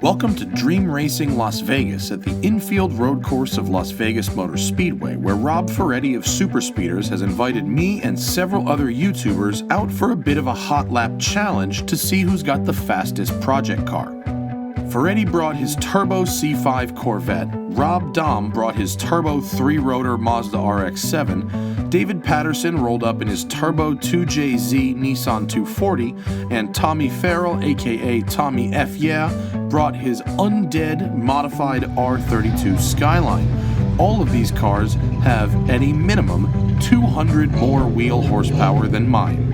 Welcome to Dream Racing Las Vegas at the infield road course of Las Vegas Motor Speedway, where Rob Ferretti of SuperSpeeders has invited me and several other YouTubers out for a bit of a hot lap challenge to see who's got the fastest project car. Ferretti brought his turbo C5 Corvette, Rob Dahm brought his turbo 3-rotor Mazda RX-7, David Patterson rolled up in his turbo 2JZ Nissan 240, and TommyFYeah, aka TommyFYeah, brought his undead modified R32 Skyline. All of these cars have, at a minimum, 200 more wheel horsepower than mine.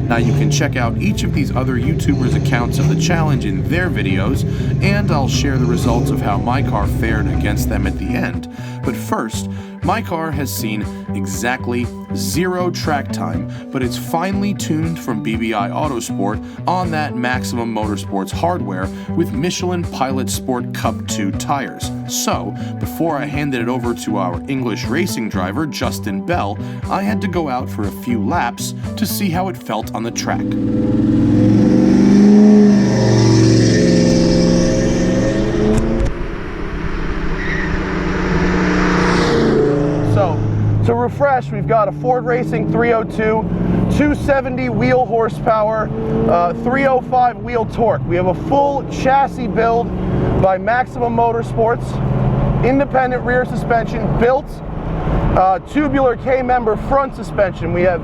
Now you can check out each of these other YouTubers' accounts of the challenge in their videos, and I'll share the results of how my car fared against them at the end. But first, my car has seen exactly 0 track time, but it's finely tuned from BBI Autosport on that Maximum Motorsports hardware with Michelin Pilot Sport Cup 2 tires. So, before I handed it over to our English racing driver, Justin Bell, I had to go out for a few laps to see how it felt on the track. To refresh, we've got a Ford Racing 302, 270 wheel horsepower, 305 wheel torque. We have a full chassis build by Maximum Motorsports, independent rear suspension, built tubular K-member front suspension. We have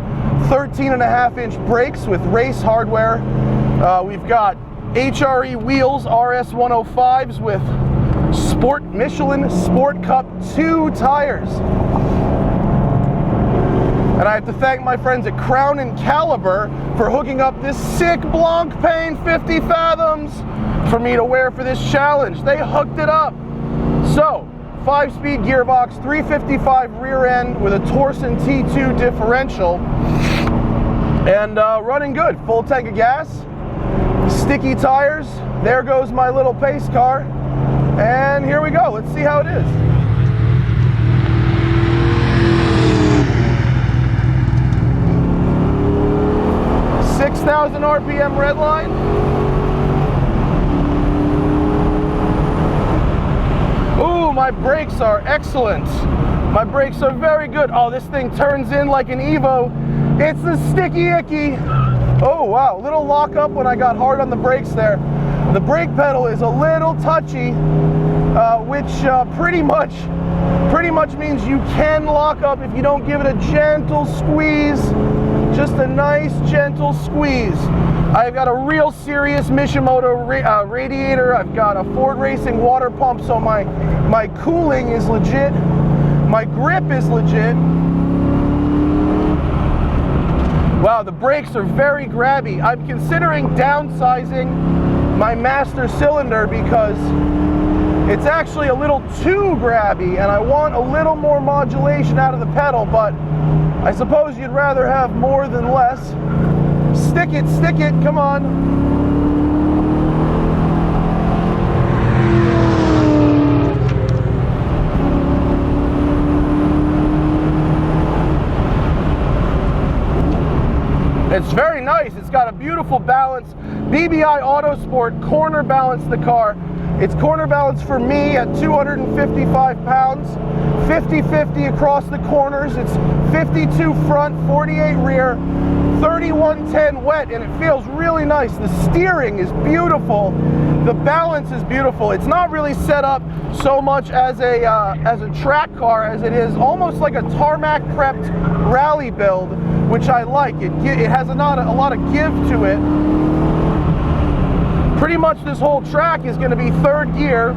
13.5-inch brakes with race hardware. We've got HRE wheels, RS 105s with Michelin Sport Cup 2 tires. And I have to thank my friends at Crown and Caliber for hooking up this sick Blancpain 50 Fathoms for me to wear for this challenge. They hooked it up. So, 5-speed gearbox, 355 rear end with a Torsen T2 differential, and running good. Full tank of gas, sticky tires. There goes my little pace car. And here we go. Let's see how it is. 6,000 RPM red line. Ooh, my brakes are excellent. My brakes are very good. Oh, this thing turns in like an Evo. It's the sticky icky. Oh, wow, little lock up when I got hard on the brakes there. The brake pedal is a little touchy, which pretty much means you can lock up if you don't give it a gentle squeeze. Just a nice gentle squeeze. I've got a real serious Mishimoto radiator. I've got a Ford Racing water pump, so my cooling is legit. My grip is legit. Wow, the brakes are very grabby. I'm considering downsizing my master cylinder because it's actually a little too grabby and I want a little more modulation out of the pedal, but I suppose you'd rather have more than less. Stick it, come on. It's very nice. It's got a beautiful balance. BBI Autosport corner balanced the car. It's corner balanced for me at 255 pounds, 50-50 across the corners. It's 52 front, 48 rear, 3110 wet, and it feels really nice. The steering is beautiful. The balance is beautiful. It's not really set up so much as a track car as it is almost like a tarmac prepped rally build, which I like. It has a lot of give to it. Pretty much this whole track is going to be third gear.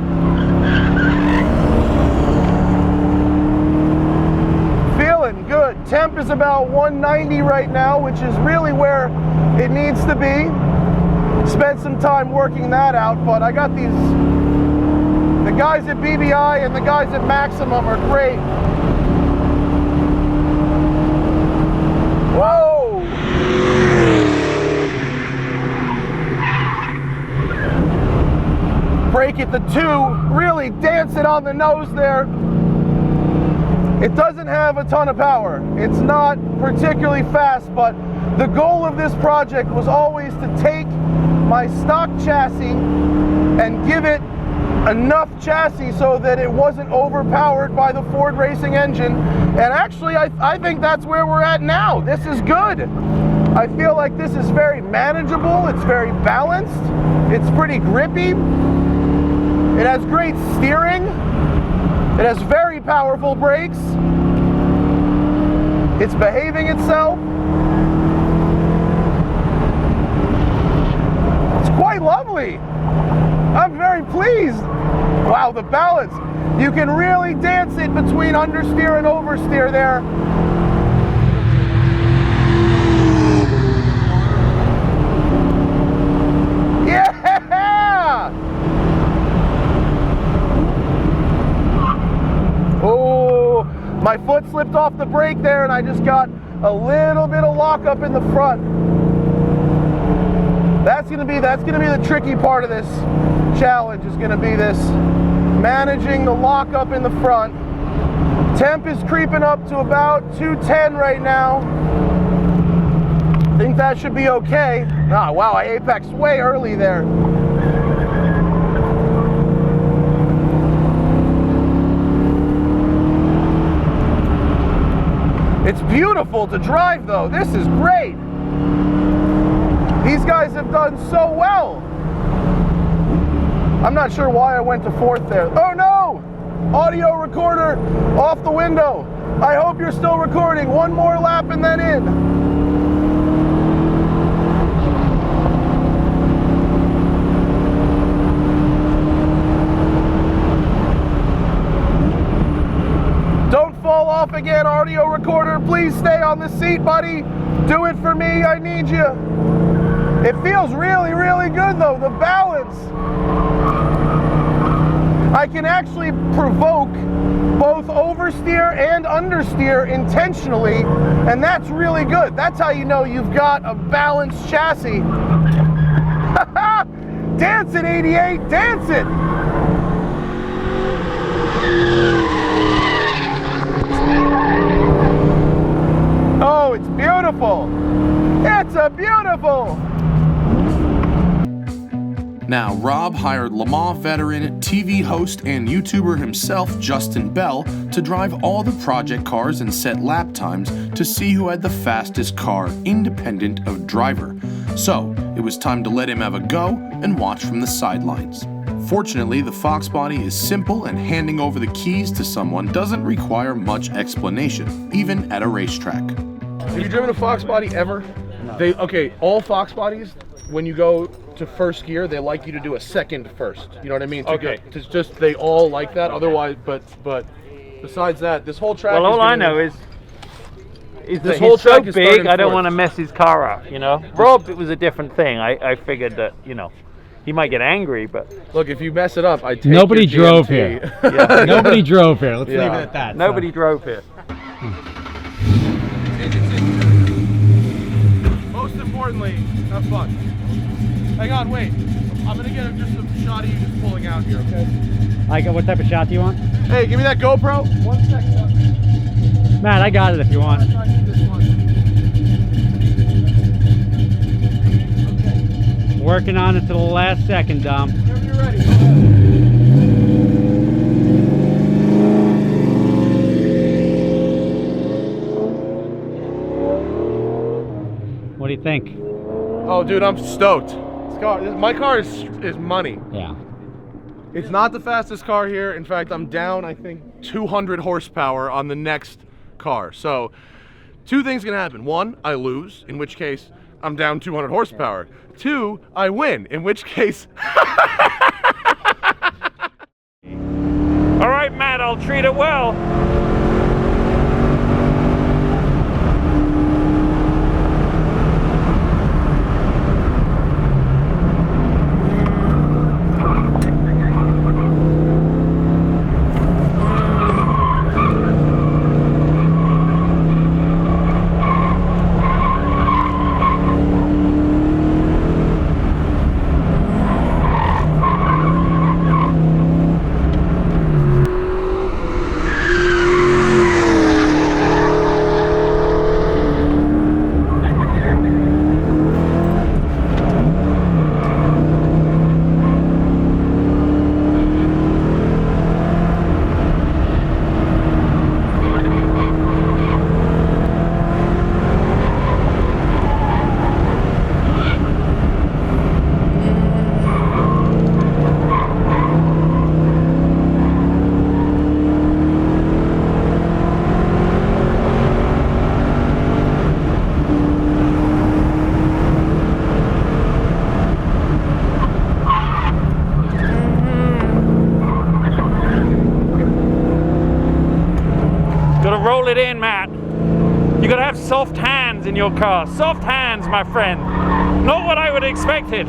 Feeling good. Temp is about 190 right now, which is really where it needs to be. Spent some time working that out, but I got the guys at BBI and the guys at Maximum are great. Whoa! Brake at the 2, really dance it on the nose there. It doesn't have a ton of power. It's not particularly fast, but the goal of this project was always to take my stock chassis and give it enough chassis so that it wasn't overpowered by the Ford racing engine. And actually, I think that's where we're at now. This is good. I feel like this is very manageable. It's very balanced. It's pretty grippy. It has great steering. It has very powerful brakes. It's behaving itself. It's quite lovely. I'm very pleased. Wow, the balance. You can really dance it between understeer and oversteer there. Yeah! Oh, my foot slipped off the brake there and I just got a little bit of lockup in the front. That's gonna be the tricky part of this challenge, is gonna be this managing the lockup in the front. Temp is creeping up to about 210 right now. I think that should be okay. Ah, wow, I apexed way early there. It's beautiful to drive though. This is great. These guys have done so well. I'm not sure why I went to fourth there. Oh no! Audio recorder off the window. I hope you're still recording. One more lap and then in. Don't fall off again, audio recorder. Please stay on the seat, buddy. Do it for me, I need you. It feels really, really good though, the balance. I can actually provoke both oversteer and understeer intentionally, and that's really good. That's how you know you've got a balanced chassis. Dance it, 88, dance it! Oh, it's beautiful. It's a beautiful. Now, Rob hired LeMans veteran, TV host, and YouTuber himself, Justin Bell, to drive all the project cars and set lap times to see who had the fastest car, independent of driver. So, it was time to let him have a go and watch from the sidelines. Fortunately, the Fox Body is simple, and handing over the keys to someone doesn't require much explanation, even at a racetrack. Have you driven a Fox Body ever? No. Okay, all Fox Bodies, when you go to first gear, they like you to do a second first. You know what I mean? It's just, they all like that. Otherwise, but besides that, this whole track. Well, all I know is this whole he's so track is big. I don't fourth. want to mess his car up. You know, Rob, it was a different thing. I figured that, you know, he might get angry, but look, if you mess it up, I take nobody your drove DMT. here. yeah. Nobody drove here. Let's leave it at that. Nobody drove here. Most importantly, have fun. Hang on, wait. I'm gonna get just a shot of you just pulling out here, okay? What type of shot do you want? Hey, give me that GoPro. 1 second. Matt, I got it if you want. Okay. Working on it to the last second, Dahm. Whenever you're ready, go ahead. What do you think? Oh, dude, I'm stoked. My car is money. Yeah. It's not the fastest car here. In fact, I'm down, I think, 200 horsepower on the next car. So, two things can happen. One, I lose, in which case I'm down 200 horsepower. Two, I win, in which case... All right, Matt, I'll treat it well. roll it in, Matt. You gotta have soft hands in your car. Soft hands, my friend. Not what I would have expected.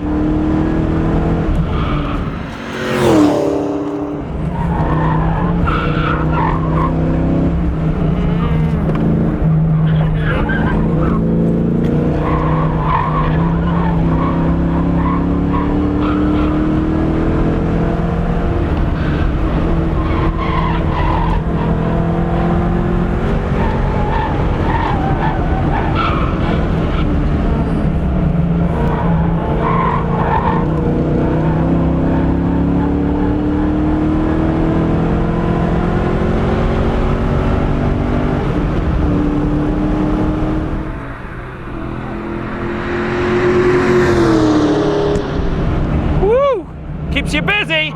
Keeps you busy.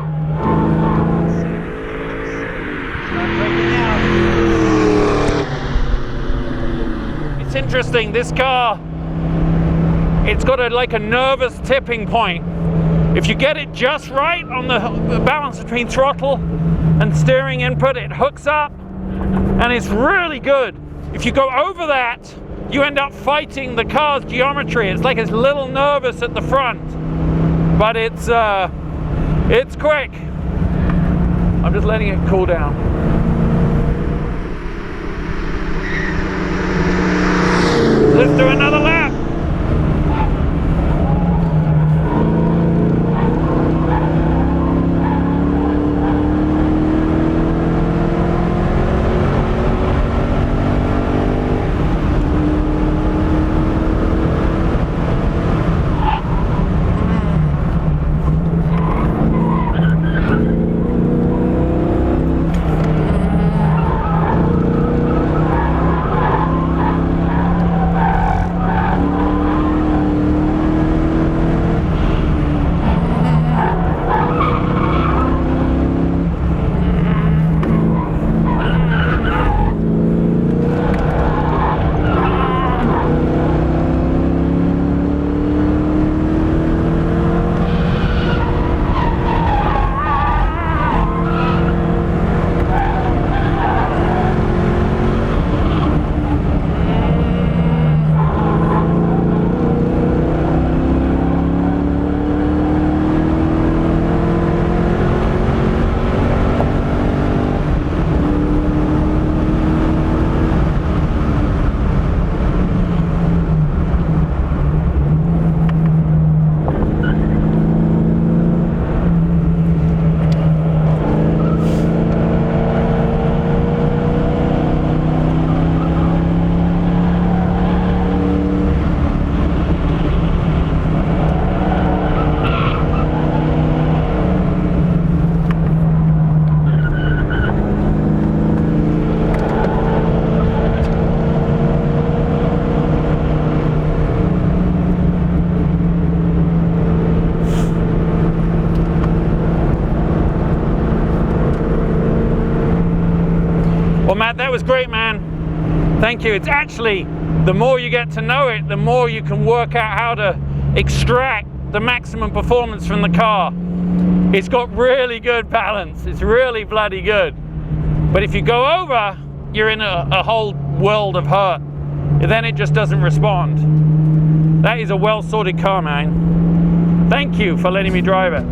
It's interesting, this car, it's got like a nervous tipping point. If you get it just right on the balance between throttle and steering input, it hooks up and it's really good. If you go over that, you end up fighting the car's geometry. It's like it's a little nervous at the front, but it's quick. I'm just letting it cool down. Let's do another lap. Well, Matt, that was great, man. Thank you. It's actually, the more you get to know it, the more you can work out how to extract the maximum performance from the car. It's got really good balance. It's really bloody good. But if you go over, you're in a whole world of hurt. Then it just doesn't respond. That is a well-sorted car, man. Thank you for letting me drive it.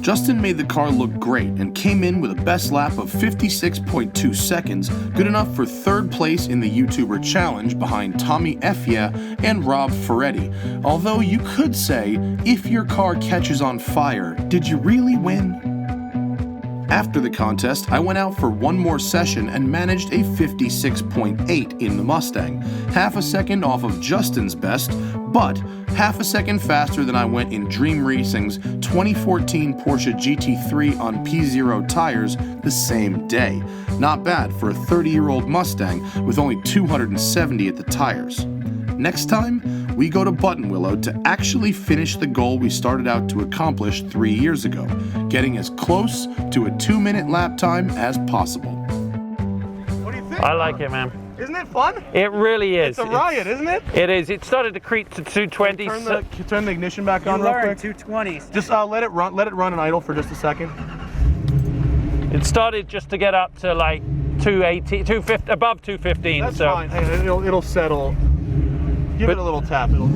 Justin made the car look great and came in with a best lap of 56.2 seconds, good enough for third place in the YouTuber challenge behind TommyFYeah and Rob Ferretti. Although you could say, if your car catches on fire, did you really win? After the contest, I went out for one more session and managed a 56.8 in the Mustang, half a second off of Justin's best, but half a second faster than I went in Dream Racing's 2014 Porsche GT3 on P0 tires the same day. Not bad for a 30-year-old Mustang with only 270 at the tires. Next time, we go to Buttonwillow to actually finish the goal we started out to accomplish 3 years ago, getting as close to a 2-minute lap time as possible. What do you think? I like it, man. Isn't it fun? It really is. It's a riot, isn't it? It is. It started to creep to 220. Turn the ignition back on real quick. 220s. Just let it run and idle for just a second. It started just to get up to like 280, 250, above 215. That's so fine. Hey, it'll settle. Give it a little tap. It'll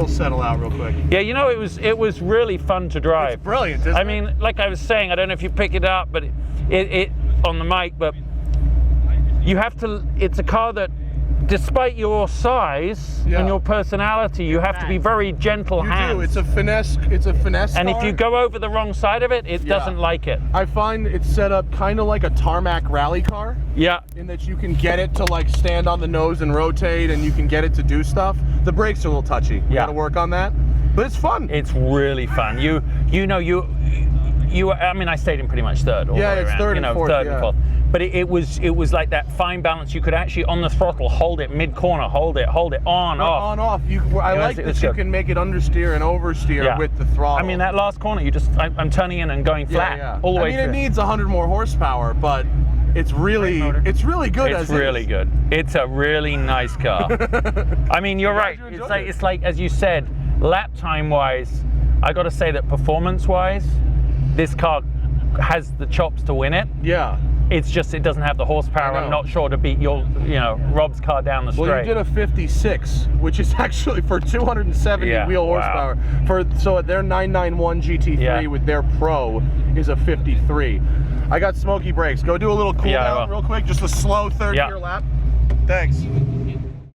settle out real quick. yeah, you know, it was really fun to drive. It's brilliant, isn't I it? mean, like I was saying, I don't know if you pick it up, but it on the mic, but you have to. It's a car that, despite your size and your personality, you have to be very gentle hands. You do. It's a finesse. It's a finesse. And car. if you go over the wrong side of it, it doesn't like it. I find it's set up kind of like a tarmac rally car. Yeah. In that you can get it to like stand on the nose and rotate, and you can get it to do stuff. The brakes are a little touchy. You got to work on that, but it's fun. It's really fun. You know I mean, I stayed in pretty much third all the way it's around, third you know, and fourth, third and fourth. But it was like that fine balance. You could actually on the throttle hold it mid corner, hold it on, off. On off. I like that you can make it understeer and oversteer with the throttle. I mean, that last corner, I'm turning in and going flat all the way through. I mean, it needs 100 more horsepower, but it's really good. It's really good. It's a really nice car. I mean, you're right. It's like as you said, lap time wise, I got to say that performance wise, this car has the chops to win it. Yeah. It's just it doesn't have the horsepower. I'm not sure to beat Rob's car down the straight. Well, you did a 56, which is actually for 270 wheel horsepower. So their 991 GT3 with their Pro is a 53. I got smoky brakes. Go do a little cool down real quick, just a slow third gear lap. Thanks.